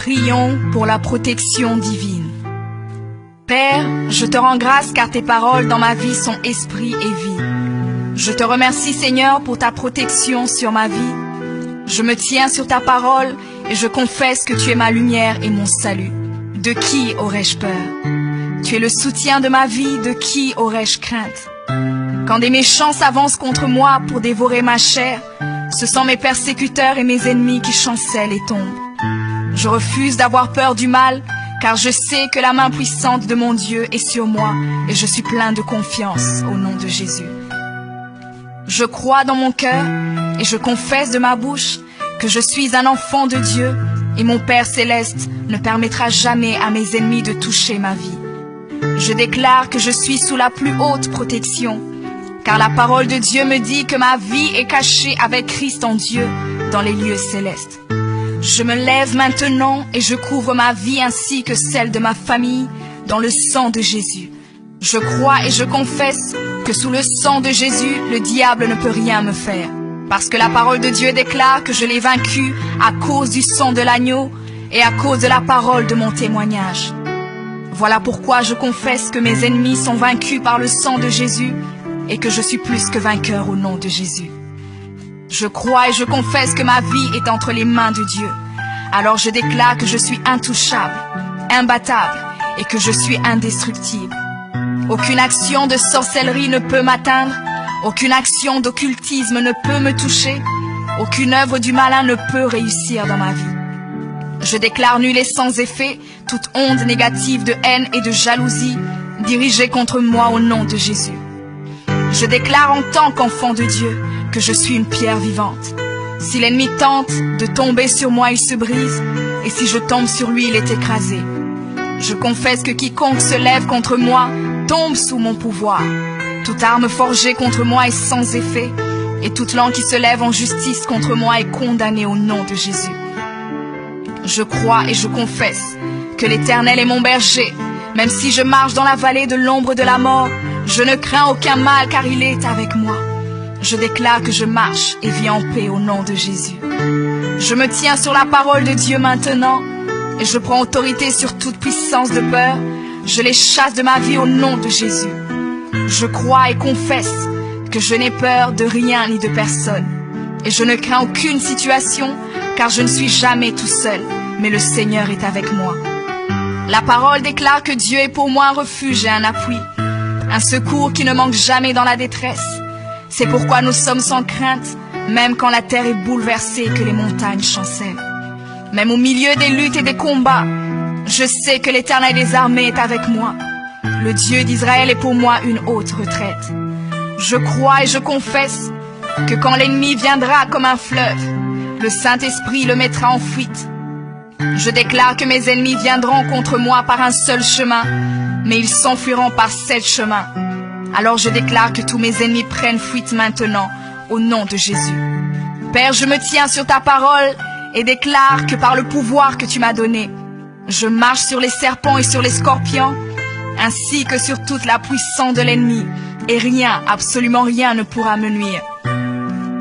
Prions pour la protection divine. Père, je te rends grâce car tes paroles dans ma vie sont esprit et vie. Je te remercie Seigneur pour ta protection sur ma vie. Je me tiens sur ta parole et je confesse que tu es ma lumière et mon salut. De qui aurais-je peur? Tu es le soutien de ma vie, de qui aurais-je crainte? Quand des méchants s'avancent contre moi pour dévorer ma chair, ce sont mes persécuteurs et mes ennemis qui chancellent et tombent. Je refuse d'avoir peur du mal, car je sais que la main puissante de mon Dieu est sur moi et je suis plein de confiance au nom de Jésus. Je crois dans mon cœur et je confesse de ma bouche que je suis un enfant de Dieu et mon Père céleste ne permettra jamais à mes ennemis de toucher ma vie. Je déclare que je suis sous la plus haute protection, car la parole de Dieu me dit que ma vie est cachée avec Christ en Dieu dans les lieux célestes. Je me lève maintenant et je couvre ma vie ainsi que celle de ma famille dans le sang de Jésus. Je crois et je confesse que sous le sang de Jésus, le diable ne peut rien me faire. Parce que la parole de Dieu déclare que je l'ai vaincu à cause du sang de l'agneau et à cause de la parole de mon témoignage. Voilà pourquoi je confesse que mes ennemis sont vaincus par le sang de Jésus et que je suis plus que vainqueur au nom de Jésus. Je crois et je confesse que ma vie est entre les mains de Dieu. Alors je déclare que je suis intouchable, imbattable et que je suis indestructible. Aucune action de sorcellerie ne peut m'atteindre, aucune action d'occultisme ne peut me toucher, aucune œuvre du malin ne peut réussir dans ma vie. Je déclare nul et sans effet toute onde négative de haine et de jalousie dirigée contre moi au nom de Jésus. Je déclare en tant qu'enfant de Dieu que je suis une pierre vivante. Si l'ennemi tente de tomber sur moi, il se brise, et si je tombe sur lui, il est écrasé. Je confesse que quiconque se lève contre moi tombe sous mon pouvoir. Toute arme forgée contre moi est sans effet, et toute langue qui se lève en justice contre moi est condamnée au nom de Jésus. Je crois et je confesse que l'Éternel est mon berger. Même si je marche dans la vallée de l'ombre de la mort, je ne crains aucun mal car il est avec moi. Je déclare que je marche et vis en paix au nom de Jésus. Je me tiens sur la parole de Dieu maintenant et je prends autorité sur toute puissance de peur. Je les chasse de ma vie au nom de Jésus. Je crois et confesse que je n'ai peur de rien ni de personne. Et je ne crains aucune situation car je ne suis jamais tout seul, mais le Seigneur est avec moi. La parole déclare que Dieu est pour moi un refuge et un appui, un secours qui ne manque jamais dans la détresse. C'est pourquoi nous sommes sans crainte, même quand la terre est bouleversée et que les montagnes chancellent. Même au milieu des luttes et des combats, je sais que l'Éternel des armées est avec moi. Le Dieu d'Israël est pour moi une haute retraite. Je crois et je confesse que quand l'ennemi viendra comme un fleuve, le Saint-Esprit le mettra en fuite. Je déclare que mes ennemis viendront contre moi par un seul chemin, mais ils s'enfuiront par 7 chemins. Alors je déclare que tous mes ennemis prennent fuite maintenant, au nom de Jésus. Père, je me tiens sur ta parole et déclare que par le pouvoir que tu m'as donné, je marche sur les serpents et sur les scorpions, ainsi que sur toute la puissance de l'ennemi, et rien, absolument rien ne pourra me nuire.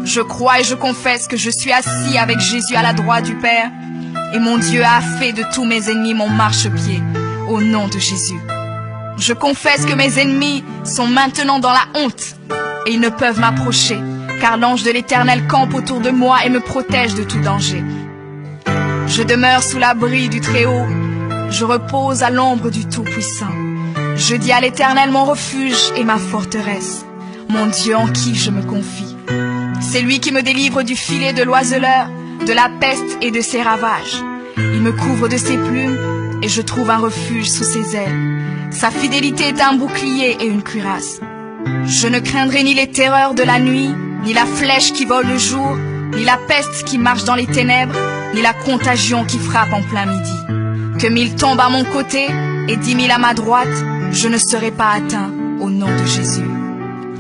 Je crois et je confesse que je suis assis avec Jésus à la droite du Père, et mon Dieu a fait de tous mes ennemis mon marchepied, au nom de Jésus. Je confesse que mes ennemis sont maintenant dans la honte, et ils ne peuvent m'approcher, car l'ange de l'Éternel campe autour de moi et me protège de tout danger. Je demeure sous l'abri du Très-Haut, je repose à l'ombre du Tout-Puissant. Je dis à l'Éternel mon refuge et ma forteresse, mon Dieu en qui je me confie. C'est lui qui me délivre du filet de l'oiseleur, de la peste et de ses ravages. Il me couvre de ses plumes et je trouve un refuge sous ses ailes. Sa fidélité est un bouclier et une cuirasse. Je ne craindrai ni les terreurs de la nuit, ni la flèche qui vole le jour, ni la peste qui marche dans les ténèbres, ni la contagion qui frappe en plein midi. Que 1000 tombent à mon côté et 10 000 à ma droite, je ne serai pas atteint au nom de Jésus.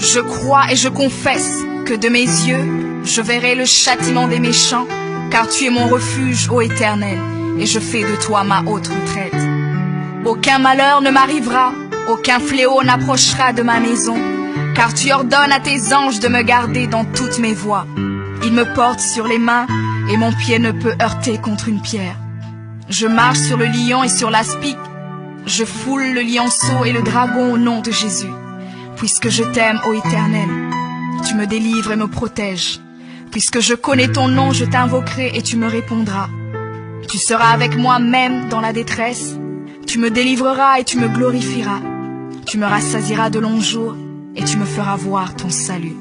Je crois et je confesse que de mes yeux, je verrai le châtiment des méchants, car tu es mon refuge, ô Éternel, et je fais de toi ma haute retraite. Aucun malheur ne m'arrivera, aucun fléau n'approchera de ma maison, car tu ordonnes à tes anges de me garder dans toutes mes voies. Ils me portent sur les mains, et mon pied ne peut heurter contre une pierre. Je marche sur le lion et sur l'aspic. Je foule le lionceau et le dragon au nom de Jésus. Puisque je t'aime, ô Éternel, tu me délivres et me protèges. Puisque je connais ton nom, je t'invoquerai et tu me répondras. Tu seras avec moi même dans la détresse. Tu me délivreras et tu me glorifieras. Tu me rassasieras de longs jours et tu me feras voir ton salut.